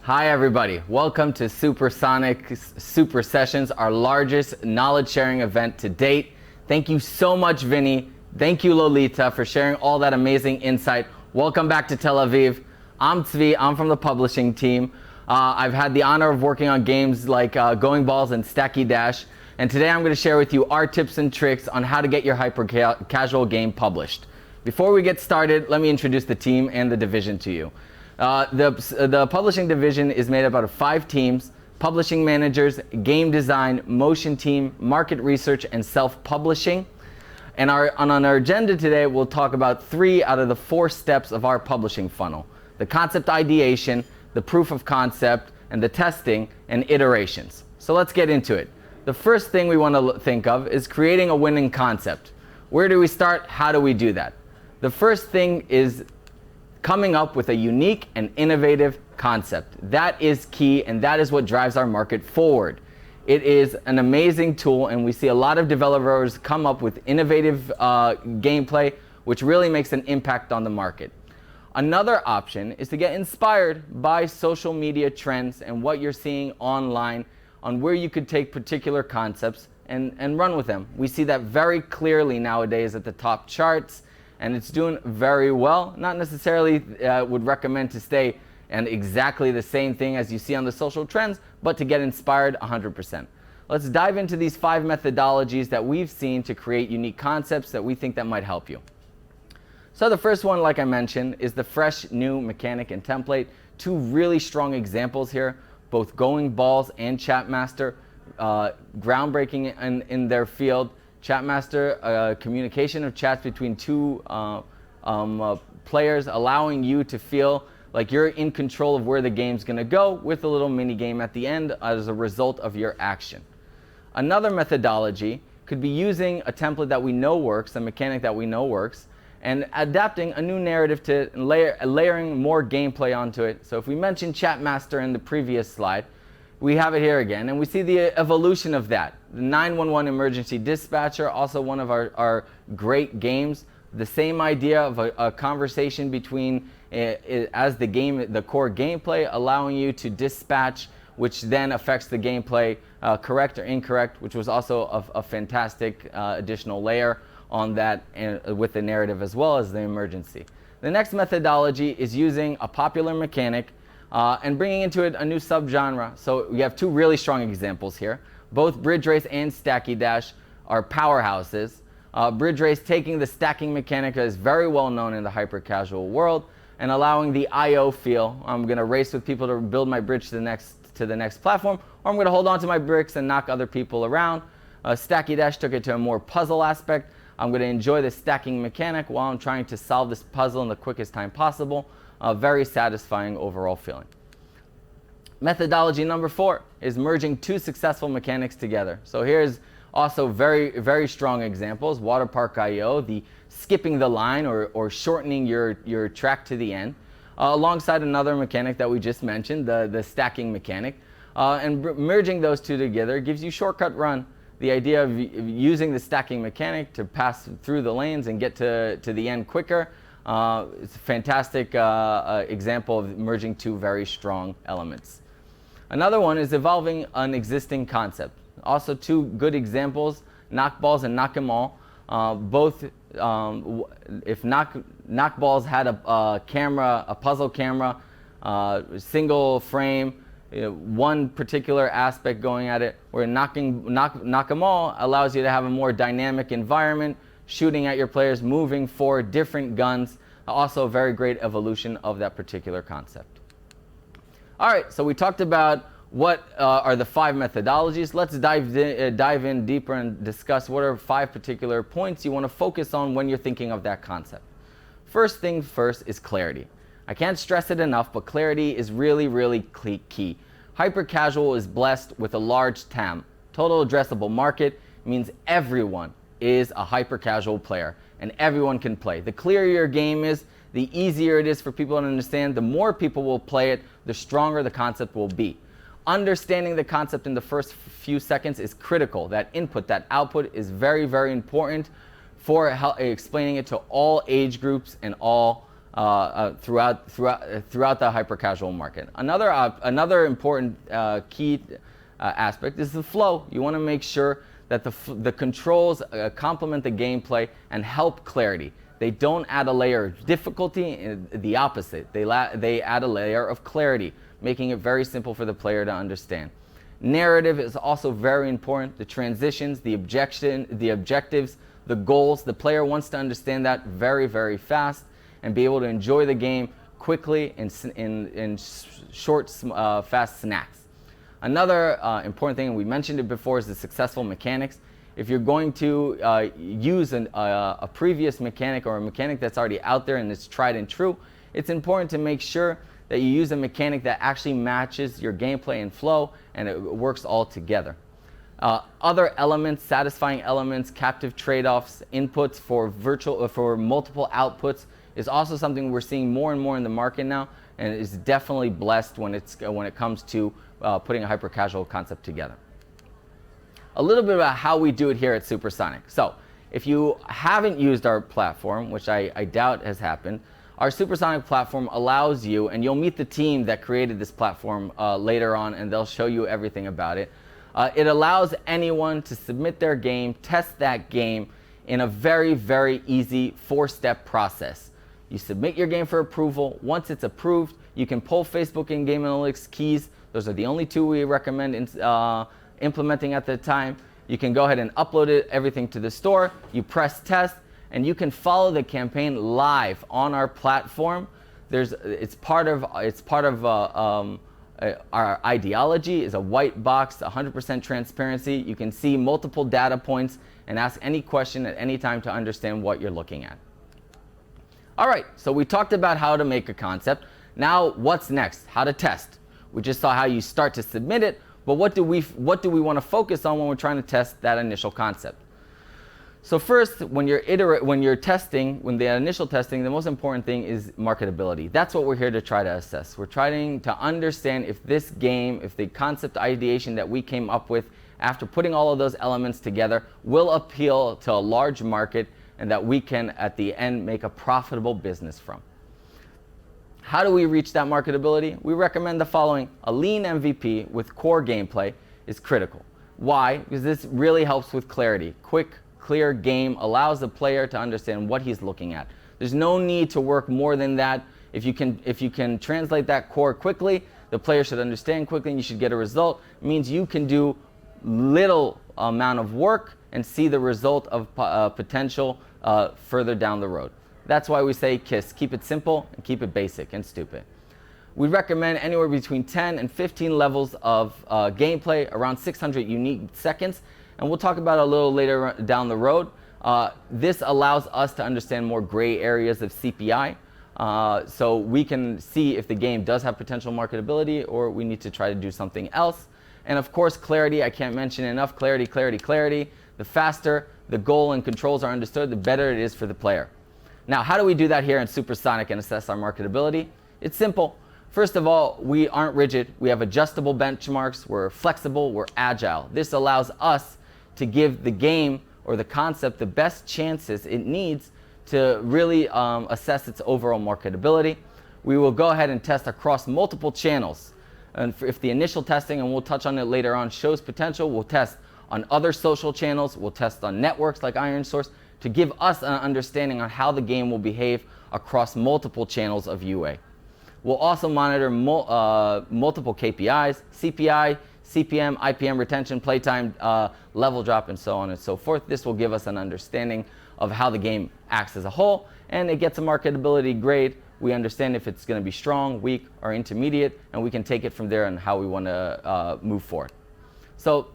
Hi everybody, welcome to Supersonic Super Sessions, our largest knowledge sharing event to date. Thank you so much, Vinny. Thank you, Lolita, for sharing all that amazing insight. Welcome back to Tel Aviv. I'm Zvi, I'm from the publishing team. I've had the honor of working on games like Going Balls and Stacky Dash, and today I'm going to share with you our tips and tricks on how to get your hyper-casual game published. Before we get started, let me introduce the team and the division to you. The publishing division is made up out of 5 teams: publishing managers, game design, motion team, market research, and self-publishing. And on our agenda today, we'll talk about 3 out of the 4 steps of our publishing funnel: the concept ideation, the proof of concept, and the testing and iterations. So let's get into it. The first thing we want to think of is creating a winning concept. Where do we start? How do we do that? The first thing is coming up with a unique and innovative concept. That is key, and that is what drives our market forward. It is an amazing tool, and we see a lot of developers come up with innovative gameplay, which really makes an impact on the market. Another option is to get inspired by social media trends and what you're seeing online on where you could take particular concepts and run with them. We see that very clearly nowadays at the top charts, and it's doing very well. Not necessarily would recommend to stay and exactly the same thing as you see on the social trends, but to get inspired 100%. Let's dive into these 5 methodologies that we've seen to create unique concepts that we think that might help you. So the first one, like I mentioned, is the fresh new mechanic and template. 2 really strong examples here, both Going Balls and Chatmaster, groundbreaking in their field. Chatmaster, communication of chats between 2 players, allowing you to feel like you're in control of where the game's going to go, with a little mini game at the end as a result of your action. Another methodology could be using a template that we know works, a mechanic that we know works, and adapting a new narrative to layering more gameplay onto it. So if we mentioned Chatmaster in the previous slide, we have it here again, and we see the evolution of that. The 911 emergency dispatcher, also one of our great games. The same idea of a conversation between as the core gameplay, allowing you to dispatch, which then affects the gameplay, correct or incorrect, which was also a fantastic additional layer on that, and with the narrative as well as the emergency. The next methodology is using a popular mechanic and bringing into it a new subgenre. So we have 2 really strong examples here. Both Bridge Race and Stacky Dash are powerhouses. Bridge Race taking the stacking mechanic that is very well known in the hyper-casual world and allowing the IO feel. I'm going to race with people to build my bridge to the next platform, or I'm going to hold on to my bricks and knock other people around. Stacky Dash took it to a more puzzle aspect. I'm going to enjoy the stacking mechanic while I'm trying to solve this puzzle in the quickest time possible. A very satisfying overall feeling. Methodology number 4 is merging 2 successful mechanics together. So here's also very, very strong examples. Water Park IO, the skipping the line or shortening your track to the end, alongside another mechanic that we just mentioned, the stacking mechanic. And merging those 2 together gives you shortcut run. The idea of using the stacking mechanic to pass through the lanes and get to the end quicker. It's a fantastic example of merging 2 very strong elements. Another one is evolving an existing concept. Also 2 good examples, Knock Balls and Knock 'Em All. Both, if Knock Balls had a camera, a puzzle camera, single frame, one particular aspect going at it, where Knock 'Em All allows you to have a more dynamic environment, shooting at your players, moving for different guns. Also a very great evolution of that particular concept. All right, so we talked about what are the 5 methodologies. Let's dive in deeper and discuss what are 5 particular points you want to focus on when you're thinking of that concept. First thing first is clarity. I can't stress it enough, but clarity is really, really key. Hyper-casual is blessed with a large TAM. Total addressable market means everyone is a hyper-casual player, and everyone can play. The clearer your game is, the easier it is for people to understand. The more people will play it, the stronger the concept will be. Understanding the concept in the first few seconds is critical. That input, that output is very, very important for explaining it to all age groups and all throughout the hyper-casual market. Another important key aspect is the flow. You want to make sure that the controls complement the gameplay and help clarity. They don't add a layer of difficulty, the opposite. They add a layer of clarity, making it very simple for the player to understand. Narrative is also very important. The transitions, the objectives, the goals. The player wants to understand that very, very fast and be able to enjoy the game quickly in short, fast snacks. Another important thing, and we mentioned it before, is the successful mechanics. If you're going to use a previous mechanic or a mechanic that's already out there and it's tried and true, it's important to make sure that you use a mechanic that actually matches your gameplay and flow and it works all together. Other elements, satisfying elements, captive trade-offs, inputs for multiple outputs is also something we're seeing more and more in the market now, and is definitely blessed when it comes to putting a hyper-casual concept together. A little bit about how we do it here at Supersonic. So if you haven't used our platform, which I doubt has happened, our Supersonic platform allows you, and you'll meet the team that created this platform later on, and they'll show you everything about it. It allows anyone to submit their game, test that game in a very, very easy 4-step process. You submit your game for approval. Once it's approved, you can pull Facebook and Game Analytics keys. Those are the only two we recommend implementing at the time. You can go ahead and upload everything to the store. You press test, and you can follow the campaign live on our platform. It's part of our ideology is a white box, 100% transparency. You can see multiple data points and ask any question at any time to understand what you're looking at. All right, so we talked about how to make a concept. Now, what's next? How to test. We just saw how you start to submit it, but what do we want to focus on when we're trying to test that initial concept? So first, when the initial testing, the most important thing is marketability. That's what we're here to try to assess. We're trying to understand if this game, if the concept ideation that we came up with after putting all of those elements together will appeal to a large market and that we can, at the end, make a profitable business from. How do we reach that marketability? We recommend the following. A lean MVP with core gameplay is critical. Why? Because this really helps with clarity. Quick, clear game allows the player to understand what he's looking at. There's no need to work more than that. If you can translate that core quickly, the player should understand quickly and you should get a result. It means you can do little amount of work and see the result of potential further down the road. That's why we say KISS. Keep it simple and keep it basic and stupid. We recommend anywhere between 10 and 15 levels of gameplay, around 600 unique seconds, and we'll talk about it a little later down the road. This allows us to understand more gray areas of CPI, so we can see if the game does have potential marketability or we need to try to do something else. And of course, clarity. I can't mention enough clarity, clarity, clarity. The faster the goal and controls are understood, the better it is for the player. Now, how do we do that here in Supersonic and assess our marketability? It's simple. First of all, we aren't rigid. We have adjustable benchmarks. We're flexible. We're agile. This allows us to give the game or the concept the best chances it needs to really assess its overall marketability. We will go ahead and test across multiple channels. And if the initial testing, and we'll touch on it later on, shows potential, we'll test on other social channels. We'll test on networks like IronSource to give us an understanding on how the game will behave across multiple channels of UA. We'll also monitor multiple KPIs, CPI, CPM, IPM, retention, playtime, level drop, and so on and so forth. This will give us an understanding of how the game acts as a whole, and it gets a marketability grade. We understand if it's going to be strong, weak, or intermediate, and we can take it from there and how we want to move forward. So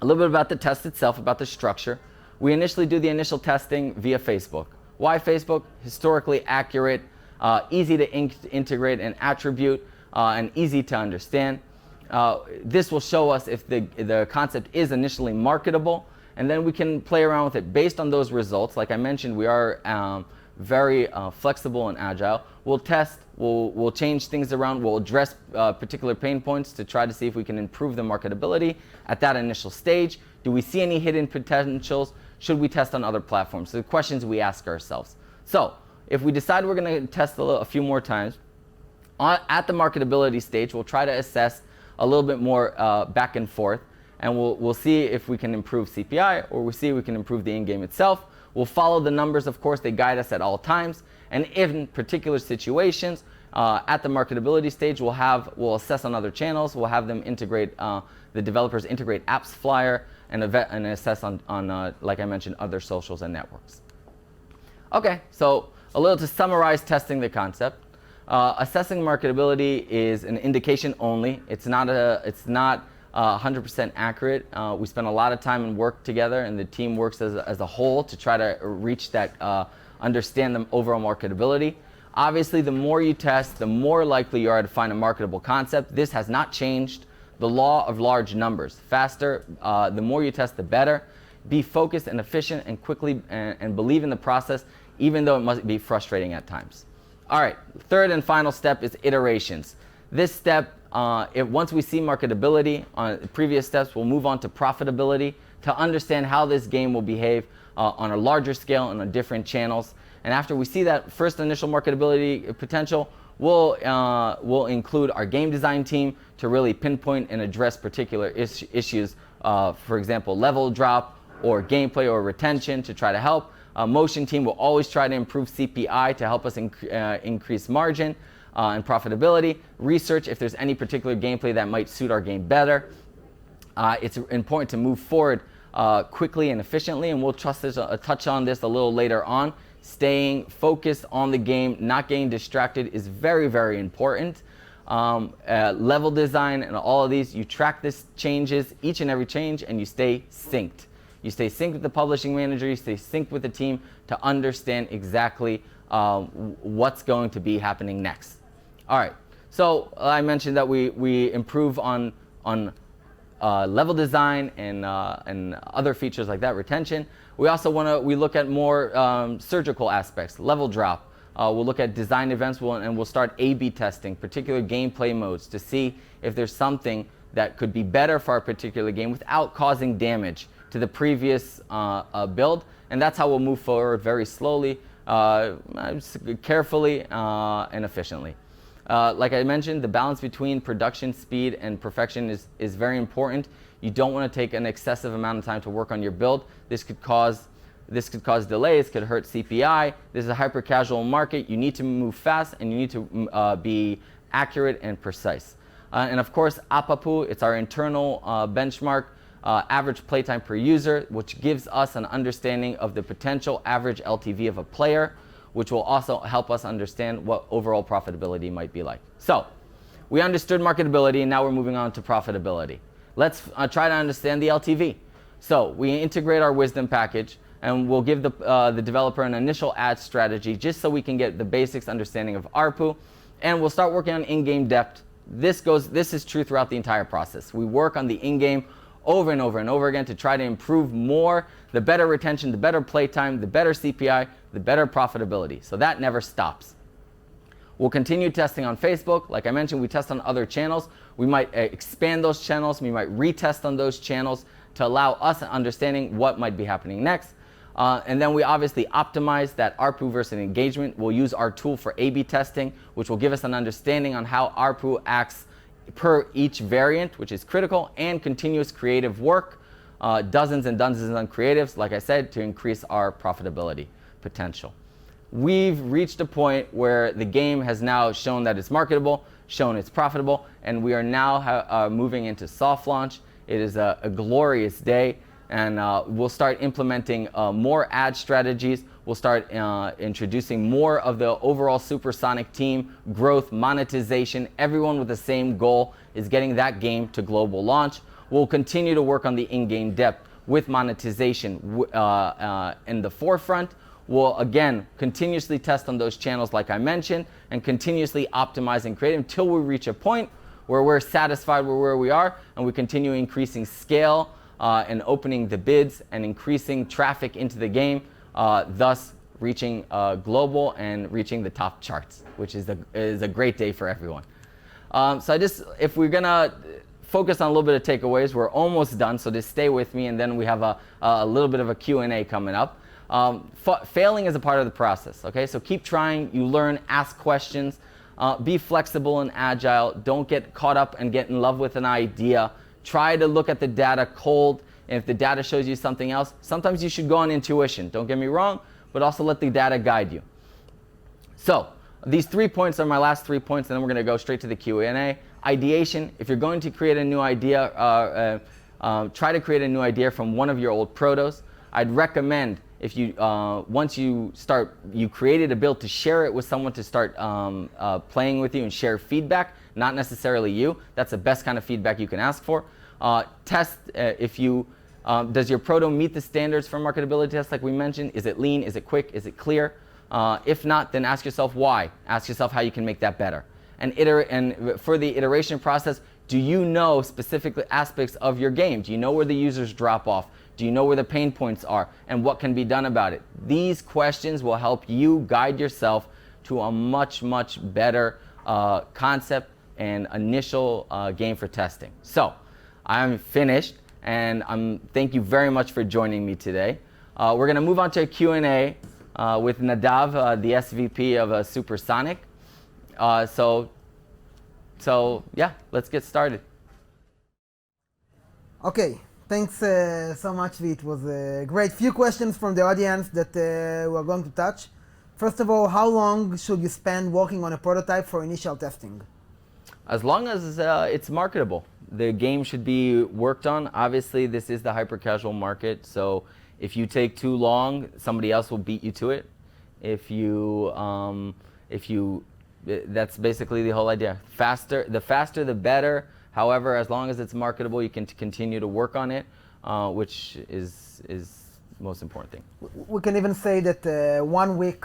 a little bit about the test itself, about the structure. We initially do the initial testing via Facebook. Why Facebook? Historically accurate, easy to integrate and attribute, and easy to understand. This will show us if the concept is initially marketable, and then we can play around with it based on those results. Like I mentioned, we are very flexible and agile. We'll test, we'll change things around, we'll address particular pain points to try to see if we can improve the marketability at that initial stage. Do we see any hidden potentials? Should we test on other platforms? So the questions we ask ourselves. So if we decide we're going to test a few more times, at the marketability stage, we'll try to assess a little bit more back and forth, and we'll see if we can improve CPI, or we'll see if we can improve the in-game itself. We'll follow the numbers, of course, they guide us at all times, and in particular situations, at the marketability stage, we'll assess on other channels, we'll have them integrate, the developers integrate apps flyer, and assess on like I mentioned, other socials and networks. Okay, so a little to summarize testing the concept. Assessing marketability is an indication only. It's not 100% accurate. We spend a lot of time and work together, and the team works as a whole to try to reach that, understand the overall marketability. Obviously, the more you test, the more likely you are to find a marketable concept. This has not changed. The law of large numbers. Faster, the more you test, the better. Be focused and efficient and quickly and believe in the process, even though it must be frustrating at times. All right, third and final step is iterations. This step, once we see marketability on previous steps, we'll move on to profitability to understand how this game will behave on a larger scale and on different channels. And after we see that first initial marketability potential, we'll include our game design team to really pinpoint and address particular issues, for example, level drop or gameplay or retention to try to help. Motion team will always try to improve CPI to help us increase margin and profitability. Research if there's any particular gameplay that might suit our game better. It's important to move forward quickly and efficiently, and we'll touch on this a little later on. Staying focused on the game, not getting distracted is very, very important. Level design and all of these, you track this changes, each and every change, and you stay synced. You stay synced with the publishing manager, you stay synced with the team to understand exactly what's going to be happening next. All right, so I mentioned that we improve on level design and other features like that, retention. We also we look at more surgical aspects, level drop. We'll look at design events, and we'll start A/B testing particular gameplay modes to see if there's something that could be better for our particular game without causing damage to the previous build. And that's how we'll move forward very slowly, carefully, and efficiently. Like I mentioned, the balance between production speed and perfection is very important. You don't want to take an excessive amount of time to work on your build. This could cause delays, could hurt CPI. This is a hyper casual market. You need to move fast, and you need to be accurate and precise. And of course, APAPU, it's our internal benchmark, average playtime per user, which gives us an understanding of the potential average LTV of a player, which will also help us understand what overall profitability might be like. So we understood marketability, and now we're moving on to profitability. Let's try to understand the LTV. So we integrate our wisdom package, and we'll give the developer an initial ad strategy just so we can get the basics understanding of ARPU, and we'll start working on in-game depth. This is true throughout the entire process. We work on the in-game over and over and over again to try to improve more, the better retention, the better playtime, the better CPI, the better profitability. So that never stops. We'll continue testing on Facebook. Like I mentioned, we test on other channels. We might expand those channels. We might retest on those channels to allow us an understanding what might be happening next. And then we obviously optimize that ARPU versus engagement. We'll use our tool for A/B testing, which will give us an understanding on how ARPU acts per each variant, which is critical, and continuous creative work, dozens and dozens of creatives, like I said, to increase our profitability potential. We've reached a point where the game has now shown that it's marketable, shown it's profitable, and we are now moving into soft launch. It is a glorious day, and we'll start implementing more ad strategies. We'll start introducing more of the overall Supersonic team, growth, monetization. Everyone with the same goal is getting that game to global launch. We'll continue to work on the in-game depth with monetization in the forefront. We'll, again, continuously test on those channels like I mentioned, and continuously optimize and create until we reach a point where we're satisfied with where we are, and we continue increasing scale and opening the bids and increasing traffic into the game, thus reaching global and reaching the top charts, which is a great day for everyone. If we're gonna focus on a little bit of takeaways, we're almost done, so just stay with me, and then we have a little bit of a Q&A coming up. Failing is a part of the process, okay? So keep trying, you learn, ask questions, be flexible and agile. Don't get caught up and get in love with an idea. Try to look at the data cold, and if the data shows you something else, sometimes you should go on intuition. Don't get me wrong, but also let the data guide you. So these 3 points are my last 3 points, and then we're going to go straight to the Q&A. Ideation. If you're going to create a new idea, try to create a new idea from one of your old protos. I'd recommend, if you once you created a build, to share it with someone to start playing with you and share feedback, not necessarily you. That's the best kind of feedback you can ask for. Test if you does your proto meet the standards for marketability tests like we mentioned? Is it lean? Is it quick? Is it clear? If not, then ask yourself why. Ask yourself how you can make that better. And for the iteration process, do you know specific aspects of your game? Do you know where the users drop off? Do you know where the pain points are? And what can be done about it? These questions will help you guide yourself to a much, much better concept and initial game for testing. So I'm finished, and thank you very much for joining me today. We're going to move on to a Q&A with Nadav, the SVP of Supersonic. So yeah, let's get started. Okay, thanks so much, Zvi. It was a great few questions from the audience that we're going to touch. First of all, how long should you spend working on a prototype for initial testing? As long as it's marketable. The game should be worked on. Obviously, this is the hyper-casual market, so if you take too long, somebody else will beat you to it. That's basically the whole idea. The faster, the better. However, as long as it's marketable, you can continue to work on it, which is most important thing. We can even say that 1 week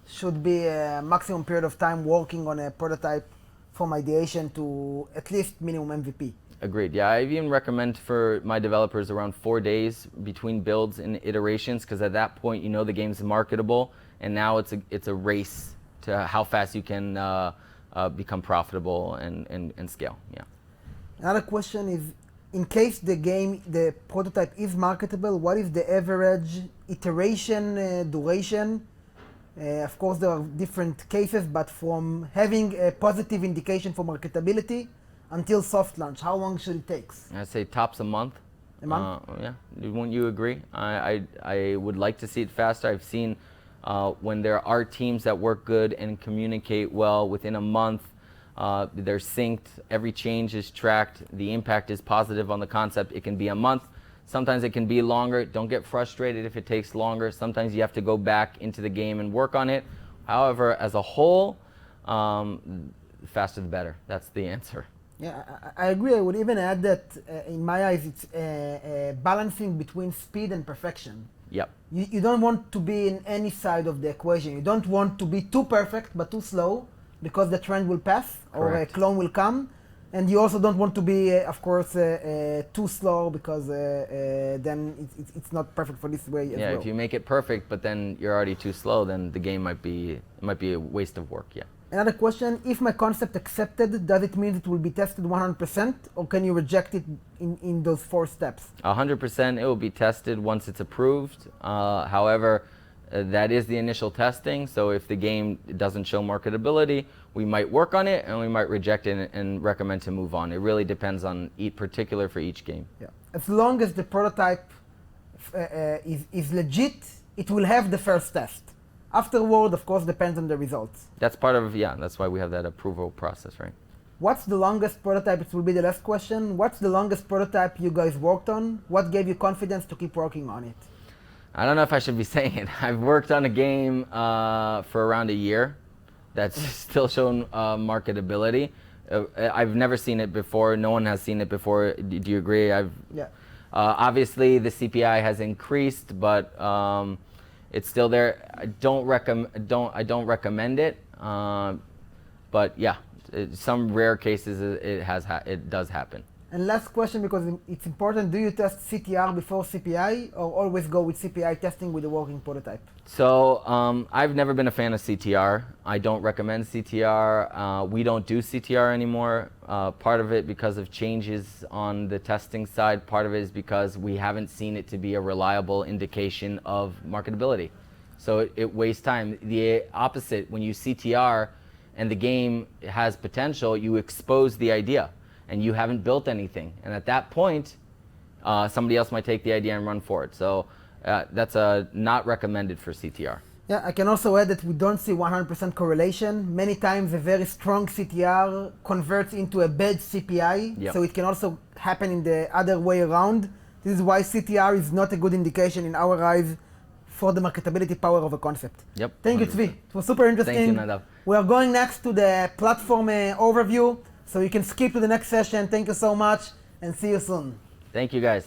should be a maximum period of time working on a prototype from ideation to at least minimum MVP. Agreed. Yeah, I even recommend for my developers around 4 days between builds and iterations, because at that point you know the game's marketable, and now it's a race to how fast you can become profitable and scale. Yeah. Another question is, in case the prototype is marketable, what is the average iteration duration? Of course, there are different cases, but from having a positive indication for marketability until soft launch, how long should it take? I'd say tops a month. A month? Yeah. Wouldn't you agree? I would like to see it faster. I've seen when there are teams that work good and communicate well, within a month, they're synced, every change is tracked, the impact is positive on the concept. It can be a month. Sometimes it can be longer. Don't get frustrated if it takes longer. Sometimes you have to go back into the game and work on it. However, as a whole, the faster the better. That's the answer. Yeah, I agree. I would even add that in my eyes, it's balancing between speed and perfection. Yep. You don't want to be in any side of the equation. You don't want to be too perfect but too slow, because the trend will pass. Correct. Or a clone will come. And you also don't want to be, of course, too slow, because then it's not perfect for this way as well. Yeah, if you make it perfect, but then you're already too slow, then the game might be a waste of work. Yeah. Another question: if my concept accepted, does it mean it will be tested 100%, or can you reject it in those 4 steps? 100%. It will be tested once it's approved. However, that is the initial testing. So if the game doesn't show marketability, we might work on it and we might reject it and recommend to move on. It really depends on each particular for each game. Yeah. As long as the prototype is legit, it will have the first test. Afterward, of course, depends on the results. That's part of, yeah, that's why we have that approval process, right? What's the longest prototype? It will be the last question. What's the longest prototype you guys worked on? What gave you confidence to keep working on it? I don't know if I should be saying it. I've worked on a game for around a year that's still shown marketability. I've never seen it before. No one has seen it before. Do you agree? Yeah. Obviously, the CPI has increased, but it's still there. I don't recommend it. But yeah, some rare cases it does happen. And last question, because it's important, do you test CTR before CPI or always go with CPI testing with a working prototype? So I've never been a fan of CTR. I don't recommend CTR. We don't do CTR anymore. Part of it because of changes on the testing side. Part of it is because we haven't seen it to be a reliable indication of marketability. So it wastes time. The opposite, when you CTR and the game has potential, you expose the idea and you haven't built anything. And at that point, somebody else might take the idea and run for it. So that's not recommended for CTR. Yeah, I can also add that we don't see 100% correlation. Many times a very strong CTR converts into a bad CPI, Yep. so it can also happen in the other way around. This is why CTR is not a good indication in our eyes for the marketability power of a concept. Yep. Thank you, 100%. Zvi. It was super interesting. Thank you, Nadav. We are going next to the platform overview, so you can skip to the next session. Thank you so much, and see you soon. Thank you, guys.